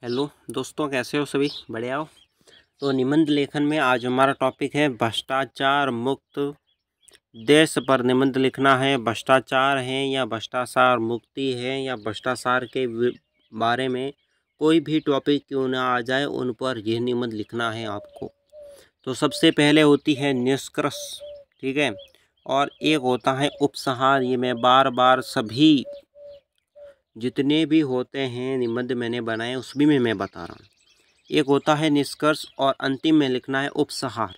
Hello दोस्तों, कैसे हो सभी? बढ़िया हो? तो निबंध लेखन में आज हमारा टॉपिक है भ्रष्टाचार मुक्त देश पर निबंध लिखना है। भ्रष्टाचार है या भ्रष्टाचार मुक्ति है या भ्रष्टाचार के बारे में कोई भी टॉपिक क्यों ना आ जाए, उन पर यह निबंध लिखना है आपको। तो सबसे पहले होती है निष्कर्ष, ठीक है, और एक होता है उपसंहार। ये मैं बार बार सभी जितने भी होते हैं निबंध मैंने बनाए उसमें में मैं बता रहा हूँ। एक होता है निष्कर्ष और अंतिम में लिखना है उपसंहार।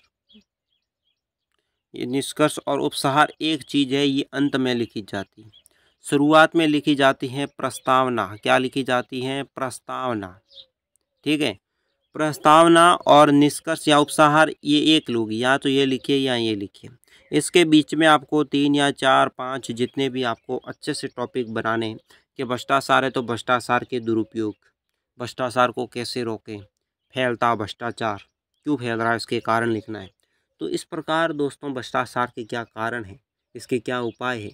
ये निष्कर्ष और उपसंहार एक चीज़ है, ये अंत में लिखी जाती है। शुरुआत में लिखी जाती है प्रस्तावना। क्या लिखी जाती है? प्रस्तावना, ठीक है। प्रस्तावना और निष्कर्ष या उपसंहार ये एक लोग, या तो ये लिखिए या ये लिखिए। इसके बीच में आपको 3 या 4 5 जितने भी आपको अच्छे से टॉपिक बनाने हैं कि भ्रष्टाचार है तो भ्रष्टाचार के दुरुपयोग, भ्रष्टाचार को कैसे रोकें, फैलता भ्रष्टाचार क्यों फैल रहा है, इसके कारण लिखना है। तो इस प्रकार दोस्तों भ्रष्टाचार के क्या कारण हैं, इसके क्या उपाय हैं,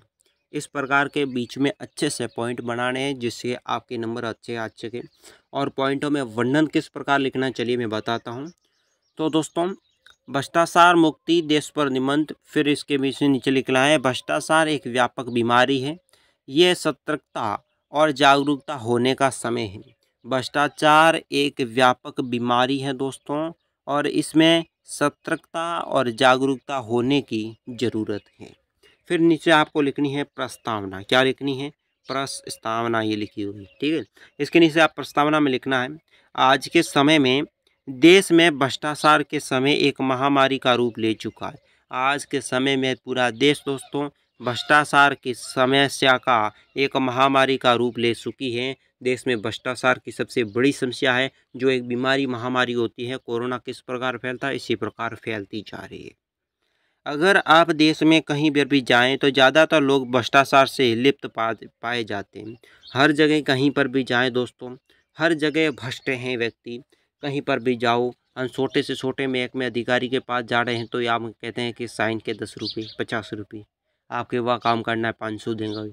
इस प्रकार के बीच में अच्छे से पॉइंट बनाने हैं जिससे आपके नंबर अच्छे आ सके। और पॉइंटों में वर्णन किस प्रकार लिखना है चलिए मैं बताता हूँ। तो दोस्तों भ्रष्टाचार मुक्ति देश पर निबंध, फिर इसके बीच में नीचे लिखना है भ्रष्टाचार एक व्यापक बीमारी है, ये सतर्कता और जागरूकता होने का समय है। भ्रष्टाचार एक व्यापक बीमारी है दोस्तों, और इसमें सतर्कता और जागरूकता होने की ज़रूरत है। फिर नीचे आपको लिखनी है प्रस्तावना। क्या लिखनी है? प्रस्तावना, ये लिखी हुई, ठीक है। इसके नीचे आप प्रस्तावना में लिखना है आज के समय में देश में भ्रष्टाचार के समय एक महामारी का रूप ले चुका है। आज के समय में पूरा देश दोस्तों भ्रष्टाचार की समस्या का एक महामारी का रूप ले चुकी है। देश में भ्रष्टाचार की सबसे बड़ी समस्या है, जो एक बीमारी महामारी होती है। कोरोना किस प्रकार फैलता है, इसी प्रकार फैलती जा रही है। अगर आप देश में कहीं पर भी जाएं तो ज़्यादातर लोग भ्रष्टाचार से लिप्त पाए जाते हैं। हर जगह कहीं पर भी जाएं दोस्तों, हर जगह भ्रष्ट हैं व्यक्ति। कहीं पर भी जाओ, हम छोटे से छोटे महकमे अधिकारी के पास जा रहे हैं तो आप कहते हैं कि साइन के 10 रुपये 50 रुपये, आपके वह काम करना है 500 देंगे।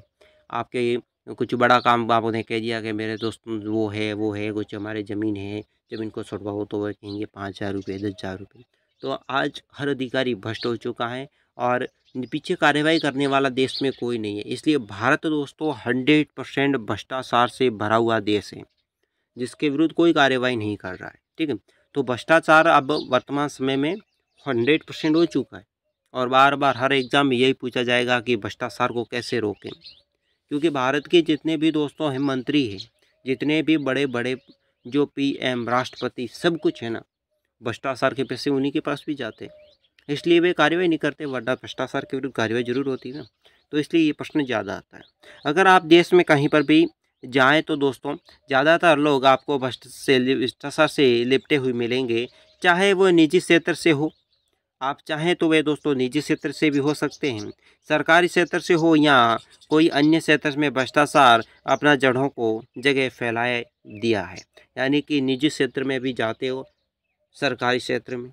आपके कुछ बड़ा काम आपने कह दिया कि मेरे दोस्त वो है कुछ हमारे ज़मीन है, ज़मीन को छुड़वाओ, तो वह कहेंगे 5,000 रुपये 10,000 रुपये। तो आज हर अधिकारी भ्रष्ट हो चुका है और पीछे कार्रवाई करने वाला देश में कोई नहीं है। इसलिए भारत दोस्तों 100% भ्रष्टाचार से भरा हुआ देश है, जिसके विरुद्ध कोई कार्रवाई नहीं कर रहा है, ठीक है। तो भ्रष्टाचार अब वर्तमान समय में 100% हो चुका है, और बार बार हर एग्जाम में यही पूछा जाएगा कि भ्रष्टाचार को कैसे रोकें। क्योंकि भारत के जितने भी दोस्तों हैं मंत्री हैं, जितने भी बड़े बड़े जो PM राष्ट्रपति सब कुछ है ना, भ्रष्टाचार के पैसे उन्हीं के पास भी जाते हैं। इसलिए वे कार्रवाई नहीं करते, वरना भ्रष्टाचार के विरुद्ध कार्रवाई जरूर होती है ना। तो इसलिए ये प्रश्न ज़्यादा आता है। अगर आप देश में कहीं पर भी जाएं तो दोस्तों ज़्यादातर लोग आपको भ्रष्टाचार से लिपटे हुए मिलेंगे, चाहे वो निजी क्षेत्र से हो। आप चाहें तो वे दोस्तों निजी क्षेत्र से भी हो सकते हैं, सरकारी क्षेत्र से हो, या कोई अन्य क्षेत्र में भ्रष्टाचार अपना जड़ों को जगह फैलाए दिया है। यानी कि निजी क्षेत्र में भी जाते हो, सरकारी क्षेत्र में,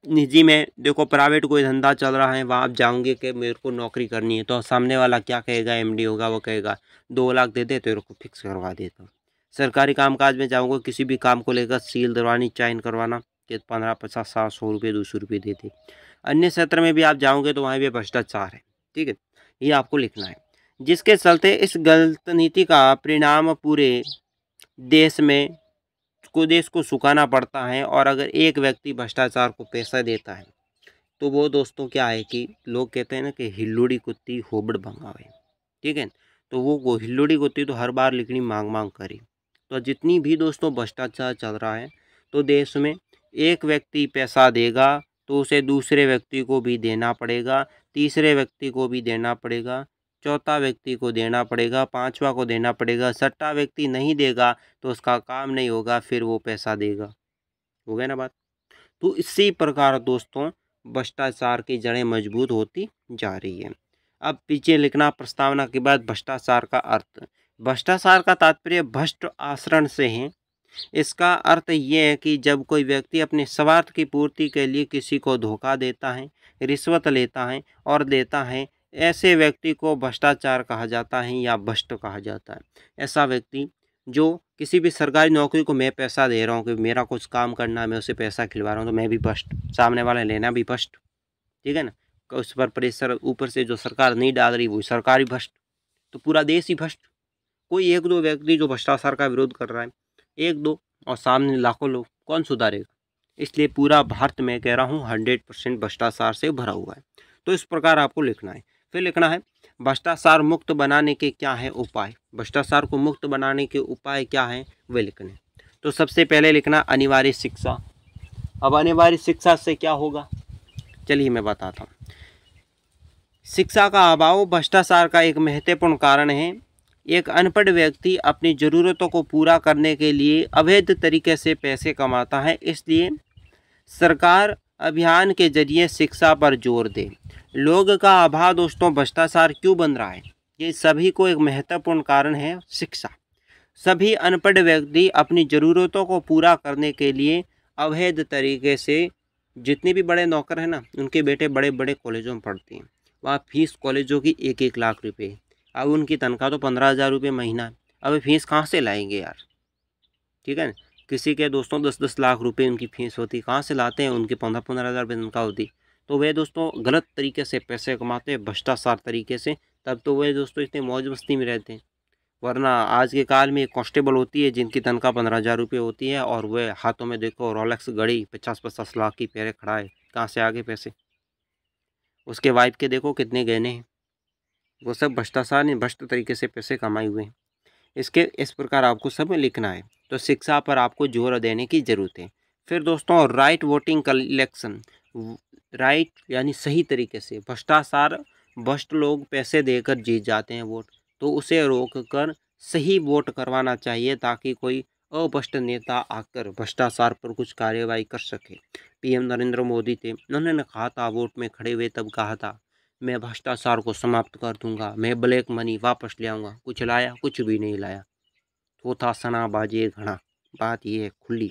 निजी में देखो प्राइवेट कोई धंधा चल रहा है, वहाँ आप जाओगे कि मेरे को नौकरी करनी है, तो सामने वाला क्या कहेगा, MD होगा, वो कहेगा 2 लाख दे दे तेरे को फिक्स करवा देता हूँ। सरकारी कामकाज में जाऊँगा, किसी भी काम को लेकर सील दरवानी, चाइन करवाना, कि 15 50 60 100 रुपये 200 रुपये दे दे। अन्य क्षेत्र में भी आप जाओगे तो वहाँ भी भ्रष्टाचार है, ठीक है। ये आपको लिखना है, जिसके चलते इस गलत नीति का परिणाम पूरे देश को सुखाना पड़ता है। और अगर एक व्यक्ति भ्रष्टाचार को पैसा देता है तो वो दोस्तों क्या है कि लोग कहते हैं ना कि हिल्लोड़ी कुत्ती होबड़ भंगावे, ठीक है। तो वो हिल्लोड़ी कुत्ती तो हर बार लिखनी मांग मांग करे। तो जितनी भी दोस्तों भ्रष्टाचार चल रहा है तो देश में एक व्यक्ति पैसा देगा तो उसे दूसरे व्यक्ति को भी देना पड़ेगा, तीसरे व्यक्ति को भी देना पड़ेगा, चौथा व्यक्ति को देना पड़ेगा, पांचवा को देना पड़ेगा, छठा व्यक्ति नहीं देगा तो उसका काम नहीं होगा, फिर वो पैसा देगा। हो गया ना बात? तो इसी प्रकार दोस्तों भ्रष्टाचार की जड़ें मजबूत होती जा रही है। अब पीछे लिखना प्रस्तावना के बाद भ्रष्टाचार का अर्थ। भ्रष्टाचार का तात्पर्य भ्रष्ट आचरण से है। इसका अर्थ ये है कि जब कोई व्यक्ति अपने स्वार्थ की पूर्ति के लिए किसी को धोखा देता है, रिश्वत लेता है और देता है, ऐसे व्यक्ति को भ्रष्टाचार कहा जाता है या भ्रष्ट कहा जाता है। ऐसा व्यक्ति जो किसी भी सरकारी नौकरी को मैं पैसा दे रहा हूँ कि मेरा कुछ काम करना है, मैं उसे पैसा खिलवा रहा हूँ, तो मैं भी फर्स्ट, सामने वाले लेना भी फर्स्ट, ठीक है ना। उस पर प्रेशर ऊपर से जो सरकार नहीं डाल रही वो सरकार भी भ्रष्ट, तो पूरा देश ही भ्रष्ट। कोई एक दो व्यक्ति जो भ्रष्टाचार का विरोध कर रहा है, एक दो, और सामने लाखों लोग, कौन सुधारेगा। इसलिए पूरा भारत में कह रहा हूँ 100% भ्रष्टाचार से भरा हुआ है। तो इस प्रकार आपको लिखना है। फिर लिखना है भ्रष्टाचार मुक्त बनाने के क्या है उपाय। भ्रष्टाचार को मुक्त बनाने के उपाय क्या हैं वे लिखने। तो सबसे पहले लिखना अनिवार्य शिक्षा। अब अनिवार्य शिक्षा से क्या होगा, चलिए मैं बताता हूँ। शिक्षा का अभाव भ्रष्टाचार का एक महत्वपूर्ण कारण है। एक अनपढ़ व्यक्ति अपनी ज़रूरतों को पूरा करने के लिए अवैध तरीके से पैसे कमाता है, इसलिए सरकार अभियान के जरिए शिक्षा पर जोर दे। लोग का अभाव दोस्तों भ्रष्टाचार क्यों बन रहा है, ये सभी को एक महत्वपूर्ण कारण है शिक्षा। सभी अनपढ़ व्यक्ति अपनी ज़रूरतों को पूरा करने के लिए अवैध तरीके से, जितने भी बड़े नौकर हैं ना, उनके बेटे बड़े बड़े कॉलेजों में पढ़ते हैं, वहाँ फीस कॉलेजों की 1-1 लाख रुपए। अब उनकी तनख्वाह तो 15,000 रुपये महीना। अब फीस कहाँ से लाएंगे यार, ठीक है ना। किसी के दोस्तों 10-10 लाख रुपए उनकी फीस होती, कहाँ से लाते हैं, उनकी 15-15 हज़ार रुपये तनख्वाह होती। तो वे दोस्तों गलत तरीके से पैसे कमाते हैं, भ्रष्टाचार तरीके से, तब तो वे दोस्तों इतने मौज मस्ती में रहते हैं। वरना आज के काल में एक कांस्टेबल होती है जिनकी तनख्वाह 15,000 रुपये होती है, और वह हाथों में देखो रोलेक्स घड़ी 50-50 लाख की पहले खड़ा है, कहाँ से आगे पैसे। उसके वाइफ के देखो कितने गहने हैं, वो सब भ्रष्टाचार ने भ्रष्ट तरीके से पैसे कमाए हुए हैं। इसके इस प्रकार आपको सब लिखना है। तो शिक्षा पर आपको जोर देने की ज़रूरत है। फिर दोस्तों राइट वोटिंग कलेक्शन, राइट यानी सही तरीके से। भ्रष्टाचार, भ्रष्ट लोग पैसे देकर जीत जाते हैं वोट, तो उसे रोककर सही वोट करवाना चाहिए, ताकि कोई अभ्रष्ट नेता आकर भ्रष्टाचार पर कुछ कार्यवाही कर सके। पीएम नरेंद्र मोदी थे, उन्होंने कहा था वोट में खड़े हुए, तब कहा था मैं भ्रष्टाचार को समाप्त कर दूंगा, मैं ब्लैक मनी वापस ले आऊँगा। कुछ लाया, कुछ भी नहीं लाया। वो था सना बाजे घना। बात ये है खुली।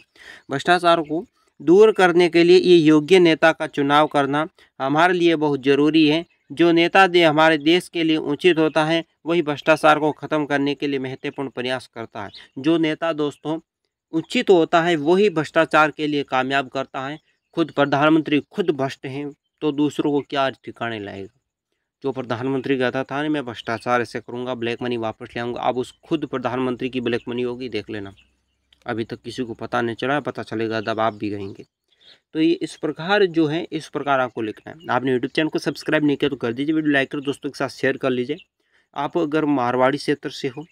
भ्रष्टाचार को दूर करने के लिए ये योग्य नेता का चुनाव करना हमारे लिए बहुत ज़रूरी है। जो नेता हमारे देश के लिए उचित होता है, वही भ्रष्टाचार को ख़त्म करने के लिए महत्वपूर्ण प्रयास करता है। जो नेता दोस्तों उचित होता है वही भ्रष्टाचार के लिए कामयाब करता है। खुद प्रधानमंत्री खुद भ्रष्ट हैं, तो दूसरों को क्या ठिकाने लाएगा। जो प्रधानमंत्री कहता था ना मैं भ्रष्टाचार ऐसे करूंगा, ब्लैक मनी वापस ले आऊँगा, अब उस खुद प्रधानमंत्री की ब्लैक मनी होगी, देख लेना। अभी तक किसी को पता नहीं चला, पता चलेगा तब आप भी कहेंगे। तो ये इस प्रकार जो है, इस प्रकार आपको लिखना है। आपने यूट्यूब चैनल को सब्सक्राइब नहीं किया तो कर दीजिए, वीडियो लाइक कर दोस्तों के साथ शेयर कर लीजिए। आप अगर मारवाड़ी क्षेत्र से हो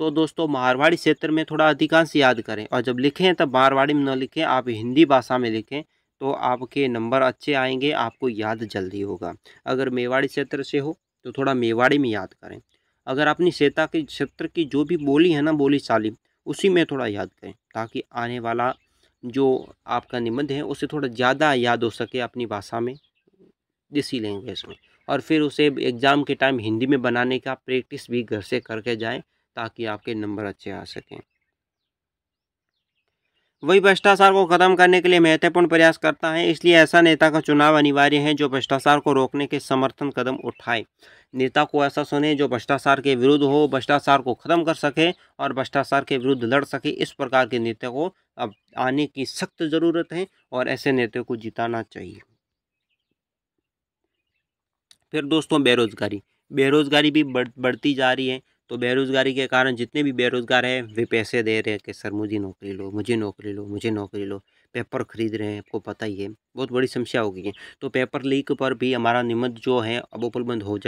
तो दोस्तों मारवाड़ी क्षेत्र में थोड़ा अधिकांश याद करें, और जब लिखें तब मारवाड़ी में न लिखें, आप हिंदी भाषा में लिखें, तो आपके नंबर अच्छे आएंगे, आपको याद जल्दी होगा। अगर मेवाड़ी क्षेत्र से हो तो थोड़ा मेवाड़ी में याद करें। अगर अपनी क्षेत्र की जो भी बोली है ना, बोली चाली, उसी में थोड़ा याद करें, ताकि आने वाला जो आपका निबंध है उसे थोड़ा ज़्यादा याद हो सके अपनी भाषा में, देसी लैंग्वेज में। और फिर उसे एग्ज़ाम के टाइम हिंदी में बनाने का प्रैक्टिस भी घर से करके जाएं, ताकि आपके नंबर अच्छे आ सकें। वही भ्रष्टाचार को खत्म करने के लिए महत्वपूर्ण प्रयास करता है, इसलिए ऐसा नेता का चुनाव अनिवार्य है जो भ्रष्टाचार को रोकने के समर्थन कदम उठाए। नेता को ऐसा चुने जो भ्रष्टाचार के विरुद्ध हो, भ्रष्टाचार को खत्म कर सके और भ्रष्टाचार के विरुद्ध लड़ सके। इस प्रकार के नेता को अब आने की सख्त ज़रूरत है, और ऐसे नेता को जिताना चाहिए। फिर दोस्तों बेरोजगारी भी बढ़ती जा रही है। तो बेरोजगारी के कारण जितने भी बेरोजगार हैं वे पैसे दे रहे हैं कि सर मुझे नौकरी लो, मुझे नौकरी लो, मुझे नौकरी लो। पेपर खरीद रहे हैं, आपको पता ही है, बहुत बड़ी समस्या हो गई है। तो पेपर लीक पर भी हमारा निबंध जो है अब उपलब्ध हो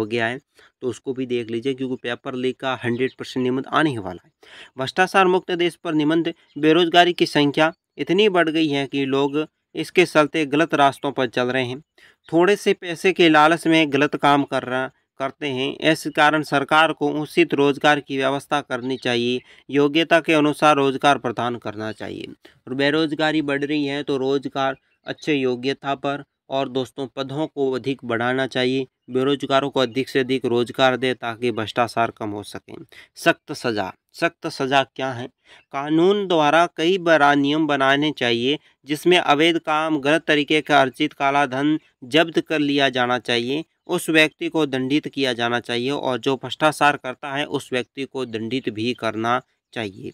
गया है, तो उसको भी देख लीजिए, क्योंकि पेपर लीक का 100% निबंध आने ही वाला है। भ्रष्टाचार मुक्त देश पर निबंध। बेरोजगारी की संख्या इतनी बढ़ गई है कि लोग इसके चलते गलत रास्तों पर चल रहे हैं, थोड़े से पैसे के लालच में गलत काम करते हैं। इस कारण सरकार को उचित रोजगार की व्यवस्था करनी चाहिए, योग्यता के अनुसार रोजगार प्रदान करना चाहिए। और बेरोजगारी बढ़ रही है तो रोजगार अच्छे योग्यता पर और दोस्तों पदों को अधिक बढ़ाना चाहिए। बेरोजगारों को अधिक से अधिक रोजगार दे, ताकि भ्रष्टाचार कम हो सके। सख्त सजा क्या है? कानून द्वारा कई बड़ा नियम बनाने चाहिए, जिसमें अवैध काम, गलत तरीके का अर्जित काला धन जब्त कर लिया जाना चाहिए, उस व्यक्ति को दंडित किया जाना चाहिए, और जो भ्रष्टाचार करता है उस व्यक्ति को दंडित भी करना चाहिए।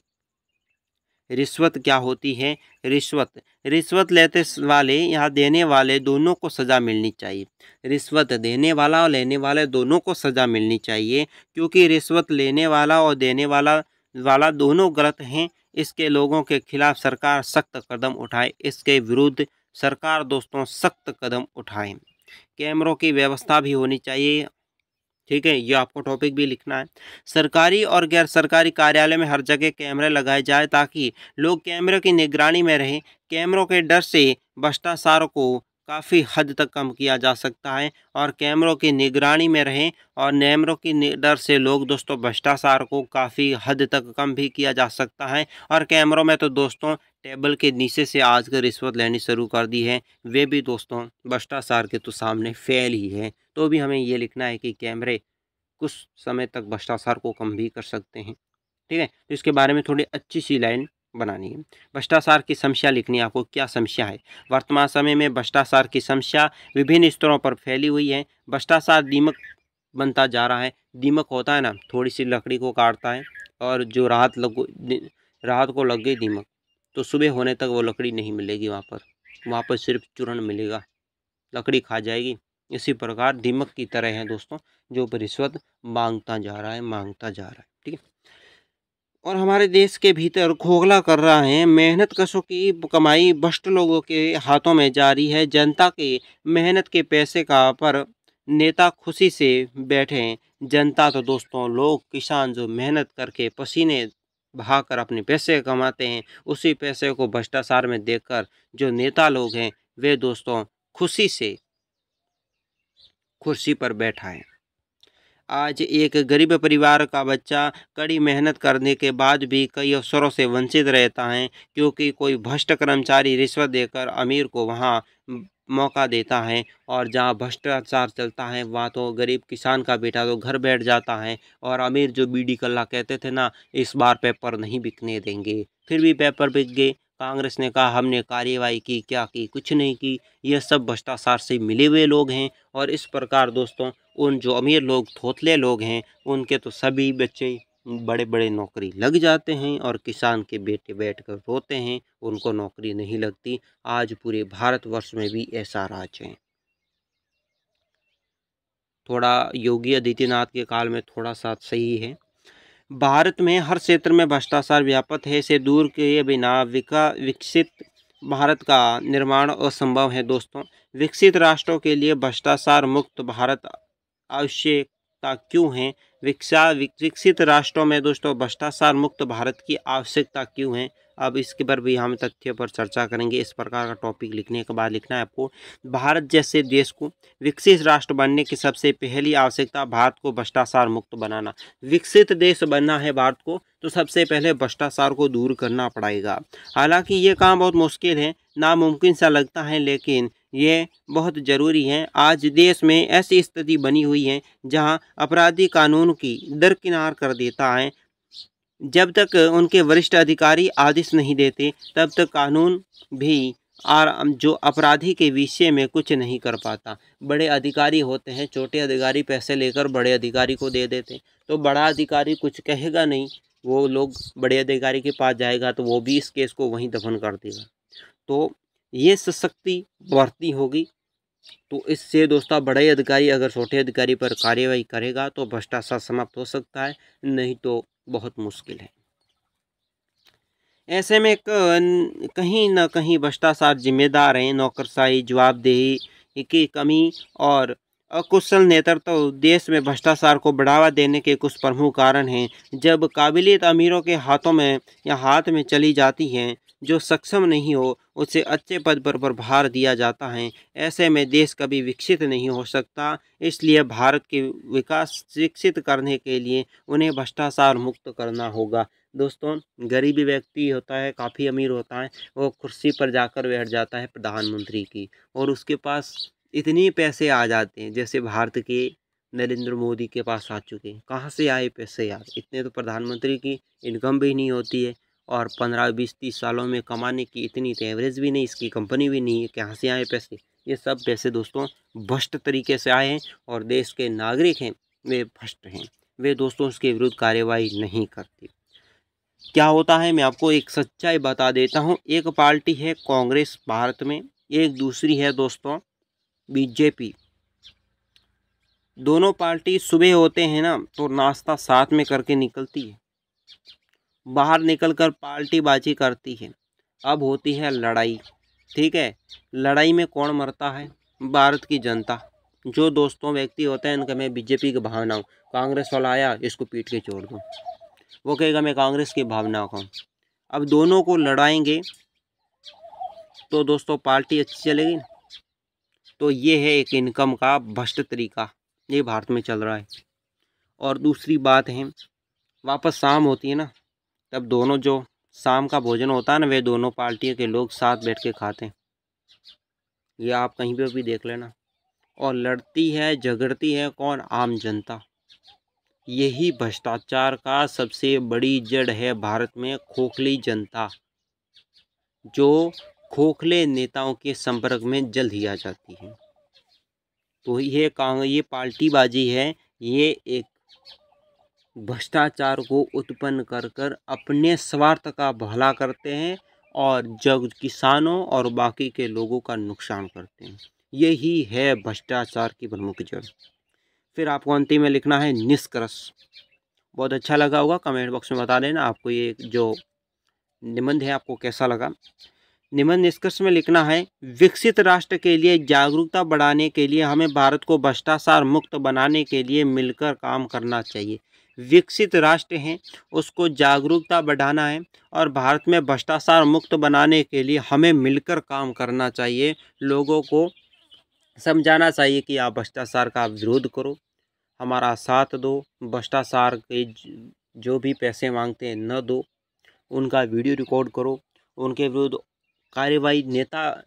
रिश्वत क्या होती है? रिश्वत लेते वाले या देने वाले दोनों को सज़ा मिलनी चाहिए। रिश्वत देने वाला और लेने वाले दोनों को सज़ा मिलनी चाहिए, क्योंकि रिश्वत लेने वाला और देने वाला दोनों गलत हैं। इसके लोगों के खिलाफ सरकार सख्त कदम उठाए, इसके विरुद्ध सरकार दोस्तों सख्त कदम उठाए। कैमरों की व्यवस्था भी होनी चाहिए। ठीक है, ये आपको टॉपिक भी लिखना है। सरकारी और गैर सरकारी कार्यालय में हर जगह कैमरे लगाए जाए ताकि लोग कैमरे की निगरानी में रहें। कैमरों के डर से भ्रष्टाचार को काफ़ी हद तक कम किया जा सकता है और कैमरों की निगरानी में रहें और कैमरों की डर से लोग दोस्तों भ्रष्टाचार को काफ़ी हद तक कम भी किया जा सकता है। और कैमरों में तो दोस्तों टेबल के नीचे से आजकल रिश्वत लेनी शुरू कर दी है, वे भी दोस्तों भ्रष्टाचार के तो सामने फेल ही है। तो भी हमें ये लिखना है कि कैमरे कुछ समय तक भ्रष्टाचार को कम भी कर सकते हैं। ठीक है, तो इसके बारे में थोड़ी अच्छी सी लाइन बनानी है। भ्रष्टाचार की समस्या लिखनी है आपको। क्या समस्या है? वर्तमान समय में भ्रष्टाचार की समस्या विभिन्न स्तरों पर फैली हुई है। भ्रष्टाचार दीमक बनता जा रहा है। दीमक होता है ना, थोड़ी सी लकड़ी को काटता है और जो रात को लग गई दीमक, तो सुबह होने तक वो लकड़ी नहीं मिलेगी, वहाँ पर सिर्फ चूर्ण मिलेगा, लकड़ी खा जाएगी। इसी प्रकार दीमक की तरह है दोस्तों, जो रिश्वत मांगता जा रहा है। ठीक है, और हमारे देश के भीतर खोखला कर रहा है। मेहनत कशों की कमाई भ्रष्ट लोगों के हाथों में जारी है। जनता के मेहनत के पैसे का पर नेता खुशी से बैठे। जनता तो दोस्तों लोग किसान जो मेहनत करके पसीने बहाकर अपने पैसे कमाते हैं, उसी पैसे को भ्रष्टाचार में देकर जो नेता लोग हैं वे दोस्तों खुशी से कुर्सी पर बैठा है। आज एक गरीब परिवार का बच्चा कड़ी मेहनत करने के बाद भी कई अवसरों से वंचित रहता है, क्योंकि कोई भ्रष्ट कर्मचारी रिश्वत देकर अमीर को वहां मौका देता है। और जहां भ्रष्टाचार चलता है वहाँ तो गरीब किसान का बेटा तो घर बैठ जाता है और अमीर जो बीड़ी कल्ला कहते थे ना, इस बार पेपर नहीं बिकने देंगे, फिर भी पेपर बिक गए। कांग्रेस ने कहा हमने कार्यवाही की, क्या की? कुछ नहीं की। यह सब भ्रष्टाचार से मिले हुए लोग हैं। और इस प्रकार दोस्तों उन जो अमीर लोग थोथले लोग हैं उनके तो सभी बच्चे बड़े बड़े नौकरी लग जाते हैं और किसान के बेटे बैठकर रोते हैं, उनको नौकरी नहीं लगती। आज पूरे भारतवर्ष में भी ऐसा राज है। थोड़ा योगी आदित्यनाथ के काल में थोड़ा सा सही है। भारत में हर क्षेत्र में भ्रष्टाचार व्यापक है। इसे दूर किए बिना विकसित भारत का निर्माण असंभव है दोस्तों। विकसित राष्ट्रों के लिए भ्रष्टाचार मुक्त भारत आवश्यकता क्यों है? विकसित राष्ट्रों में दोस्तों भ्रष्टाचार मुक्त भारत की आवश्यकता क्यों है? अब इसके पर भी हम तथ्य पर चर्चा करेंगे। इस प्रकार का टॉपिक लिखने के बाद लिखना है आपको, भारत जैसे देश को विकसित राष्ट्र बनने की सबसे पहली आवश्यकता भारत को भ्रष्टाचार मुक्त बनाना। विकसित देश बनना है भारत को तो सबसे पहले भ्रष्टाचार को दूर करना पड़ेगा। हालांकि ये काम बहुत मुश्किल है, नामुमकिन सा लगता है, लेकिन ये बहुत ज़रूरी है। आज देश में ऐसी स्थिति बनी हुई है जहां अपराधी कानून की दरकिनार कर देता है। जब तक उनके वरिष्ठ अधिकारी आदेश नहीं देते तब तक कानून भी जो अपराधी के विषय में कुछ नहीं कर पाता। बड़े अधिकारी होते हैं, छोटे अधिकारी पैसे लेकर बड़े अधिकारी को दे देते, तो बड़ा अधिकारी कुछ कहेगा नहीं, वो लोग बड़े अधिकारी के पास जाएगा तो वो भी इस केस को वहीं दफन कर देगा। तो ये सशक्ति बढ़ती होगी, तो इससे दोस्तों बड़े अधिकारी अगर छोटे अधिकारी पर कार्यवाही करेगा तो भ्रष्टाचार समाप्त हो सकता है, नहीं तो बहुत मुश्किल है। ऐसे में कहीं न कहीं भ्रष्टाचार जिम्मेदार हैं। नौकरशाही, जवाबदेही की कमी और अकुशल नेतृत्व देश में भ्रष्टाचार को बढ़ावा देने के कुछ प्रमुख कारण हैं। जब काबिलियत अमीरों के हाथों में या हाथ में चली जाती है, जो सक्षम नहीं हो उसे अच्छे पद पर भार दिया जाता है। ऐसे में देश कभी विकसित नहीं हो सकता। इसलिए भारत के विकास विकसित करने के लिए उन्हें भ्रष्टाचार मुक्त करना होगा। दोस्तों गरीबी व्यक्ति होता है, काफ़ी अमीर होता है, वो कुर्सी पर जाकर बैठ जाता है प्रधानमंत्री की, और उसके पास इतने पैसे आ जाते हैं जैसे भारत के नरेंद्र मोदी के पास आ चुके हैं। कहाँ से आए पैसे यार? इतने तो प्रधानमंत्री की इनकम भी नहीं होती है, और 15, 20, 30 सालों में कमाने की इतनी तो एवरेज भी नहीं, इसकी कंपनी भी नहीं है, कहाँ से आए पैसे? ये सब पैसे दोस्तों भ्रष्ट तरीके से आए हैं, और देश के नागरिक हैं वे भ्रष्ट हैं, वे दोस्तों उसके विरुद्ध कार्यवाही नहीं करते। क्या होता है मैं आपको एक सच्चाई बता देता हूँ। एक पार्टी है कांग्रेस भारत में, एक दूसरी है दोस्तों बीजेपी। दोनों पार्टी सुबह होते हैं ना तो नाश्ता साथ में करके निकलती है, बाहर निकलकर पार्टीबाजी करती है। अब होती है लड़ाई, ठीक है। लड़ाई में कौन मरता है? भारत की जनता। जो दोस्तों व्यक्ति होते हैं इनका मैं बीजेपी की भावना हूँ, कांग्रेस वाला आया इसको पीट के छोड़ दूँ, वो कहेगा मैं कांग्रेस की भावना का हूँ। अब दोनों को लड़ाएंगे तो दोस्तों पार्टी अच्छी चलेगी। तो ये है एक इनकम का भ्रष्ट तरीका, ये भारत में चल रहा है। और दूसरी बात है, वापस शाम होती है ना तब दोनों जो शाम का भोजन होता है ना वे दोनों पार्टियों के लोग साथ बैठ के खाते हैं। ये आप कहीं पे भी देख लेना। और लड़ती है झगड़ती है कौन? आम जनता। यही भ्रष्टाचार का सबसे बड़ी जड़ है भारत में, खोखली जनता जो खोखले नेताओं के संपर्क में जल्द ही आ जाती है। तो ये पार्टीबाजी है, ये एक भ्रष्टाचार को उत्पन्न कर कर अपने स्वार्थ का भला करते हैं और जब किसानों और बाकी के लोगों का नुकसान करते हैं। यही है भ्रष्टाचार की प्रमुख जड़। फिर आपको अंतिम में लिखना है निष्कर्ष। बहुत अच्छा लगा होगा, कमेंट बॉक्स में बता देना आपको ये जो निबंध है आपको कैसा लगा। निबंध निष्कर्ष में लिखना है, विकसित राष्ट्र के लिए जागरूकता बढ़ाने के लिए हमें भारत को भ्रष्टाचार मुक्त बनाने के लिए मिलकर काम करना चाहिए। विकसित राष्ट्र हैं उसको जागरूकता बढ़ाना है और भारत में भ्रष्टाचार मुक्त बनाने के लिए हमें मिलकर काम करना चाहिए। लोगों को समझाना चाहिए कि आप भ्रष्टाचार का विरोध करो, हमारा साथ दो, भ्रष्टाचार के जो भी पैसे मांगते हैं न दो, उनका वीडियो रिकॉर्ड करो, उनके विरुद्ध कार्यवाही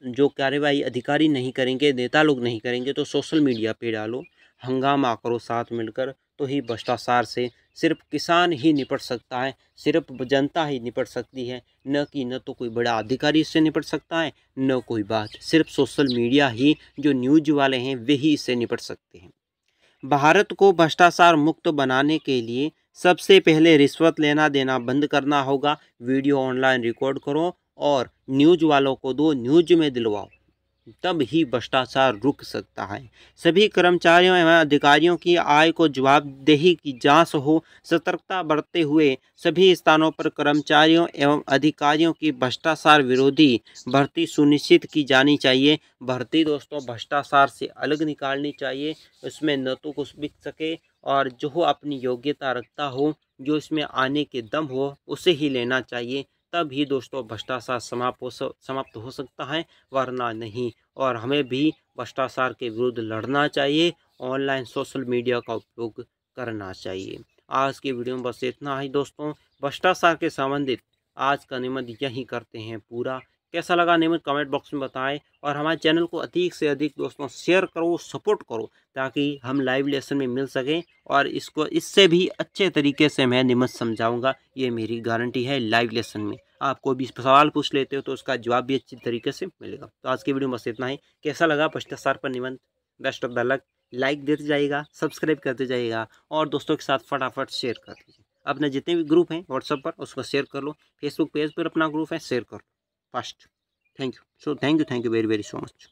जो कार्यवाही अधिकारी नहीं करेंगे, नेता लोग नहीं करेंगे तो सोशल मीडिया पे डालो, हंगामा करो साथ मिलकर। तो ही भ्रष्टाचार से सिर्फ किसान ही निपट सकता है, सिर्फ जनता ही निपट सकती है, न तो कोई बड़ा अधिकारी इससे निपट सकता है न कोई बात, सिर्फ सोशल मीडिया ही जो न्यूज वाले हैं वे ही इससे निपट सकते हैं। भारत को भ्रष्टाचार मुक्त बनाने के लिए सबसे पहले रिश्वत लेना देना बंद करना होगा। वीडियो ऑनलाइन रिकॉर्ड करो और न्यूज वालों को दो, न्यूज में दिलवाओ, तब ही भ्रष्टाचार रुक सकता है। सभी कर्मचारियों एवं अधिकारियों की आय को जवाबदेही की जांच हो। सतर्कता बरतते हुए सभी स्थानों पर कर्मचारियों एवं अधिकारियों की भ्रष्टाचार विरोधी भर्ती सुनिश्चित की जानी चाहिए। भर्ती दोस्तों भ्रष्टाचार से अलग निकालनी चाहिए, उसमें न तो कुछ बिक सके और जो अपनी योग्यता रखता हो, जो इसमें आने के दम हो उसे ही लेना चाहिए। तब ही दोस्तों भ्रष्टाचार समाप्त हो सकता है, वरना नहीं। और हमें भी भ्रष्टाचार के विरुद्ध लड़ना चाहिए, ऑनलाइन सोशल मीडिया का उपयोग करना चाहिए। आज की वीडियो में बस इतना ही दोस्तों। भ्रष्टाचार के संबंधित आज का निबंध यही करते हैं पूरा। कैसा लगा निबंध कमेंट बॉक्स में बताएं और हमारे चैनल को अधिक से अधिक दोस्तों शेयर करो, सपोर्ट करो, ताकि हम लाइव लेसन में मिल सकें और इससे भी अच्छे तरीके से मैं निबंध समझाऊंगा, ये मेरी गारंटी है। लाइव लेसन में आप कोई भी सवाल पूछ लेते हो तो उसका जवाब भी अच्छी तरीके से मिलेगा। तो आज की वीडियो में बस इतना ही। कैसा लगा भ्रष्टाचार पर निबंध? Best of the luck. Like देते जाइएगा, सब्सक्राइब करते जाइएगा और दोस्तों के साथ फटाफट शेयर कर दीजिए। अपने जितने भी ग्रुप हैं व्हाट्सएप पर उसको शेयर कर लो, फेसबुक पेज पर अपना ग्रुप है शेयर कर लो first. Thank you very very so much.